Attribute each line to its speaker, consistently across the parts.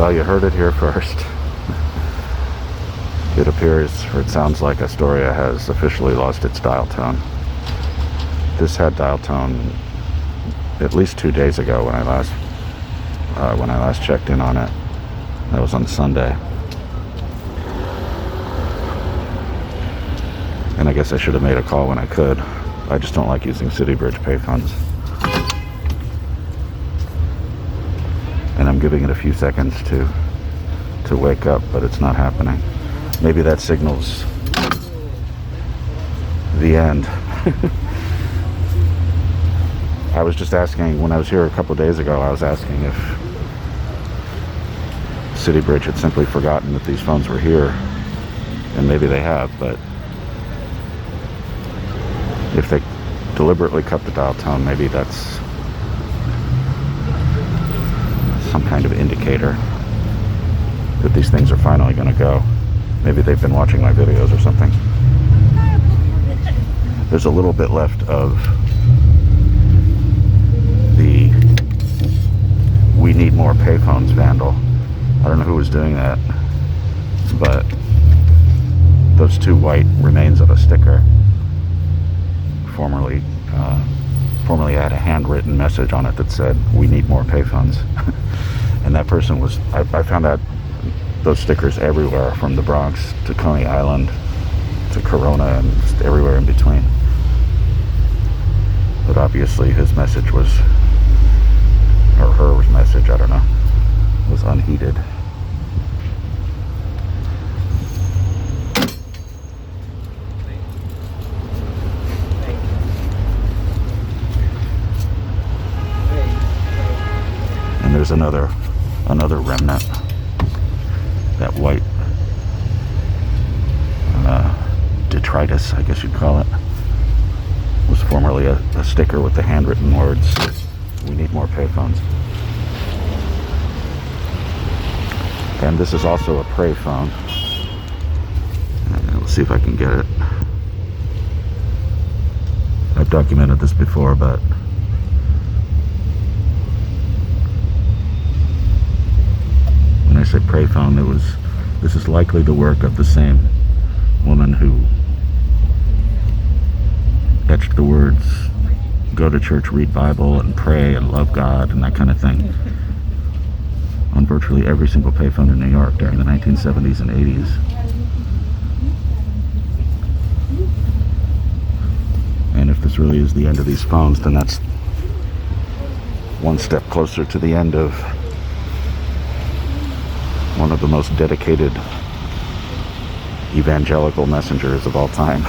Speaker 1: Well, you heard it here first. It appears, or it sounds like Astoria has officially lost its dial tone. This had dial tone at least 2 days ago when I last checked in on it. That was on Sunday. And I guess I should have made a call when I could. I just don't like using City Bridge payphones. And I'm giving it a few seconds to wake up, but it's not happening. Maybe that signals the end. I was just asking, when I was here a couple of days ago, I was asking if City Bridge had simply forgotten that these phones were here. And maybe they have, but if they deliberately cut the dial tone, maybe that's some kind of indicator that these things are finally going to go. Maybe they've been watching my videos or something. There's a little bit left of the "we need more payphones" vandal. I don't know who was doing that, but those two white remains of a sticker formerly had a handwritten message on it that said, "We need more payphones." And that person was, I found out those stickers everywhere, from the Bronx to Coney Island to Corona and just everywhere in between. But obviously his message was, or her message, I don't know, was unheeded. And there's another remnant. That white detritus, I guess you'd call it, was formerly a sticker with the handwritten words, "We need more payphones." And this is also a pray phone. Let's see if I can get it. I've documented this before, but when I say Payphone, this is likely the work of the same woman who etched the words "go to church, read Bible, and pray, and love God," and that kind of thing on virtually every single payphone in New York during the 1970s and 80s. And if this really is the end of these phones, then that's one step closer to the end of one of the most dedicated evangelical messengers of all time.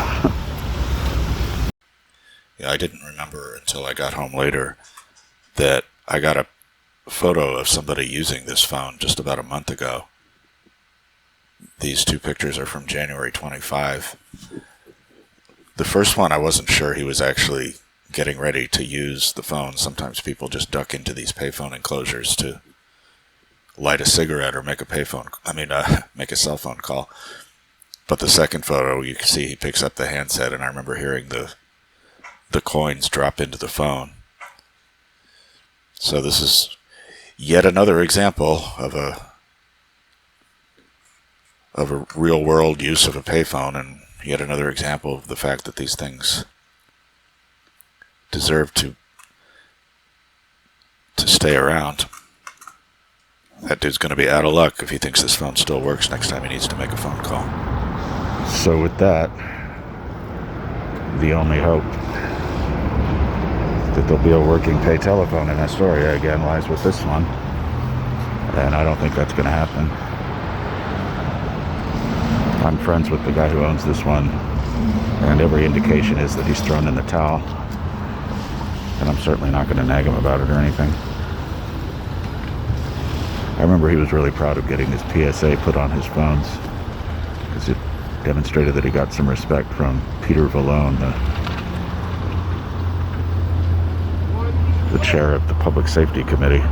Speaker 2: Yeah, I didn't remember until I got home later that I got a photo of somebody using this phone just about a month ago. These two pictures are from January 25. The first one, I wasn't sure he was actually getting ready to use the phone. Sometimes people just duck into these payphone enclosures to light a cigarette or make a cell phone call. But the second photo, you can see he picks up the handset, and I remember hearing the coins drop into the phone. So this is yet another example of a real world use of a payphone, and yet another example of the fact that these things deserve to stay around. That dude's going to be out of luck if he thinks this phone still works next time he needs to make a phone call.
Speaker 1: So with that, the only hope that there'll be a working pay telephone in Astoria again lies with this one. And I don't think that's going to happen. I'm friends with the guy who owns this one, and every indication is that he's thrown in the towel. And I'm certainly not going to nag him about it or anything. I remember he was really proud of getting his PSA put on his phones, because it demonstrated that he got some respect from Peter Vallone, the chair of the Public Safety Committee.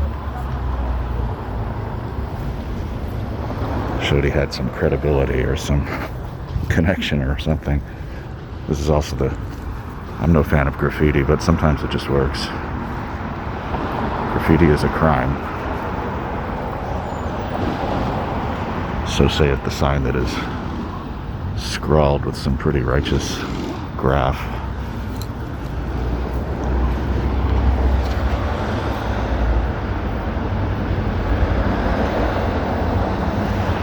Speaker 1: Showed he had some credibility or some connection or something. This is also I'm no fan of graffiti, but sometimes it just works. Graffiti is a crime. So saith the sign that is scrawled with some pretty righteous graph.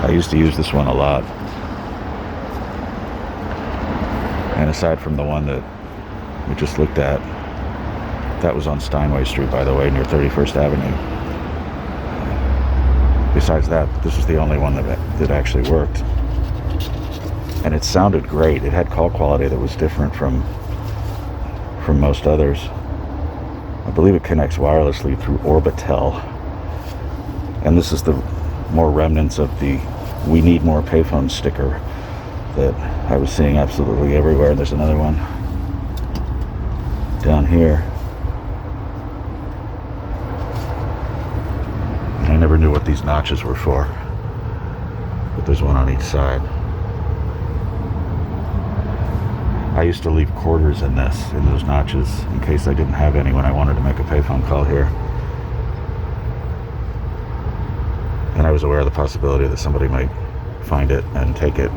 Speaker 1: I used to use this one a lot. And aside from the one that we just looked at, that was on Steinway Street, by the way, near 31st Avenue. Besides that, this was the only one that actually worked. And it sounded great. It had call quality that was different from most others. I believe it connects wirelessly through Orbitel. And this is the more remnants of the "We Need More Payphone" sticker that I was seeing absolutely everywhere. There's another one down here. And I never knew what these notches were for, but there's one on each side. I used to leave quarters in those notches, in case I didn't have any when I wanted to make a payphone call here. And I was aware of the possibility that somebody might find it and take it,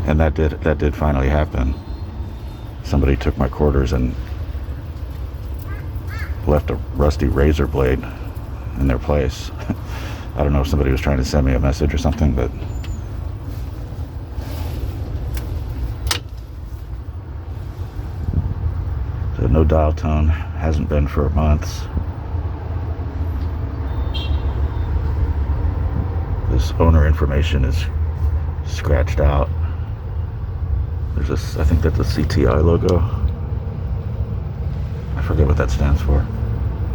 Speaker 1: and that did finally happen. Somebody took my quarters and left a rusty razor blade in their place. I don't know if somebody was trying to send me a message or something, but so no dial tone, hasn't been for months. This owner information is scratched out. There's this, I think that's a CTI logo. I forget what that stands for.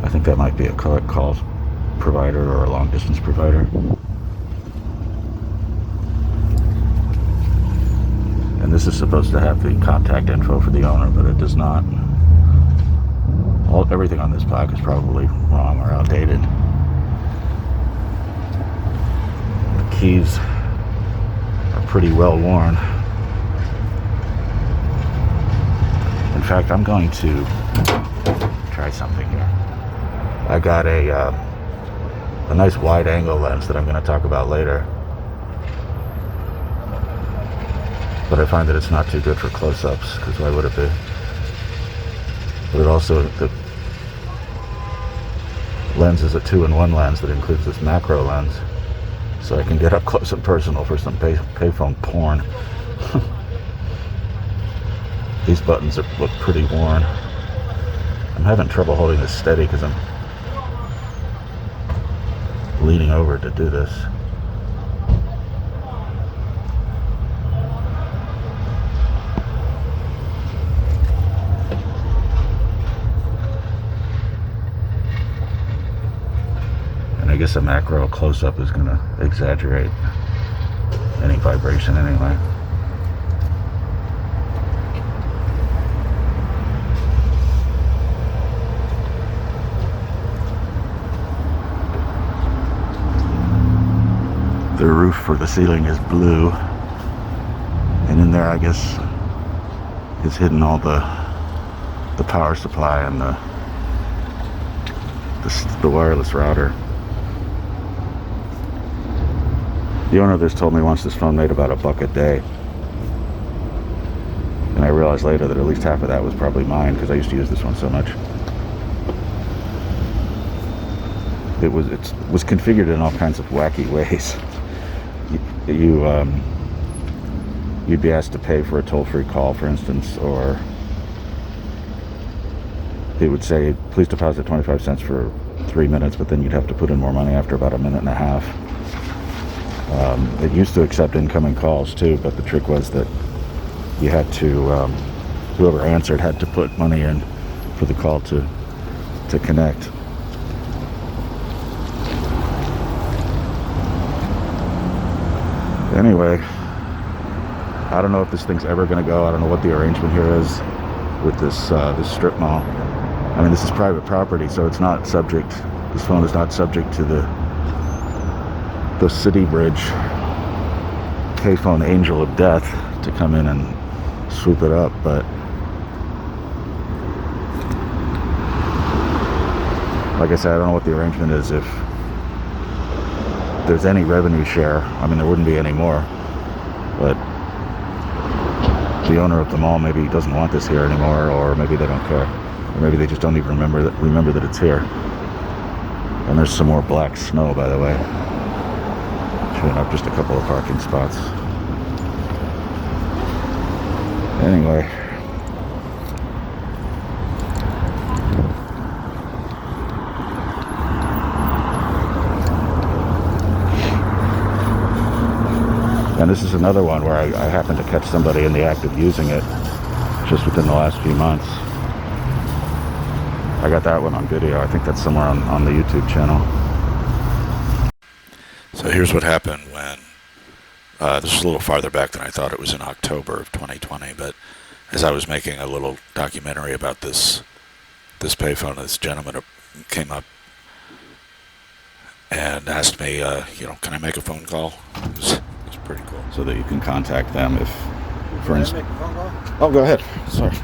Speaker 1: I think that might be a call provider or a long distance provider. And this is supposed to have the contact info for the owner, but it does not. Everything on this plaque is probably wrong or outdated. The keys are pretty well worn. In fact, I'm going to try something here. I got a nice wide angle lens that I'm going to talk about later, but I find that it's not too good for close-ups, because why would it be? But it also, the lens is a 2-in-1 lens that includes this macro lens, so I can get up close and personal for some payphone porn. These buttons look pretty worn. I'm having trouble holding this steady because I'm leaning over to do this. And I guess a macro close-up is going to exaggerate any vibration anyway. The roof for the ceiling is blue, and in there, I guess, is hidden all the power supply and the wireless router. The owner of this told me once this phone made about $1 a day, and I realized later that at least half of that was probably mine, because I used to use this one so much. It was configured in all kinds of wacky ways. You'd be asked to pay for a toll-free call, for instance, or it would say, please deposit 25 cents for 3 minutes, but then you'd have to put in more money after about 1.5 minutes. It used to accept incoming calls too, but the trick was that you had to, whoever answered had to put money in for the call to connect. Anyway, I don't know if this thing's ever going to go. I don't know what the arrangement here is with this strip mall. I mean, this is private property, so it's not subject. This phone is not subject to the City Bridge Payphone Angel of Death to come in and swoop it up. But like I said, I don't know what the arrangement is. If there's any revenue share. I mean, there wouldn't be any more, but the owner of the mall maybe doesn't want this here anymore, or maybe they don't care, or maybe they just don't even remember that it's here. And there's some more black snow, by the way, showing up just a couple of parking spots. Anyway, and this is another one where I happened to catch somebody in the act of using it just within the last few months. I got that one on video. I think that's somewhere on the YouTube channel.
Speaker 2: So here's what happened when, this was a little farther back than I thought. It was in October of 2020, but as I was making a little documentary about this payphone, this gentleman came up and asked me, can I make a phone call? It was pretty cool.
Speaker 1: So that you can contact them if, for instance...
Speaker 3: Make a phone call?
Speaker 1: Oh, go ahead. Sorry.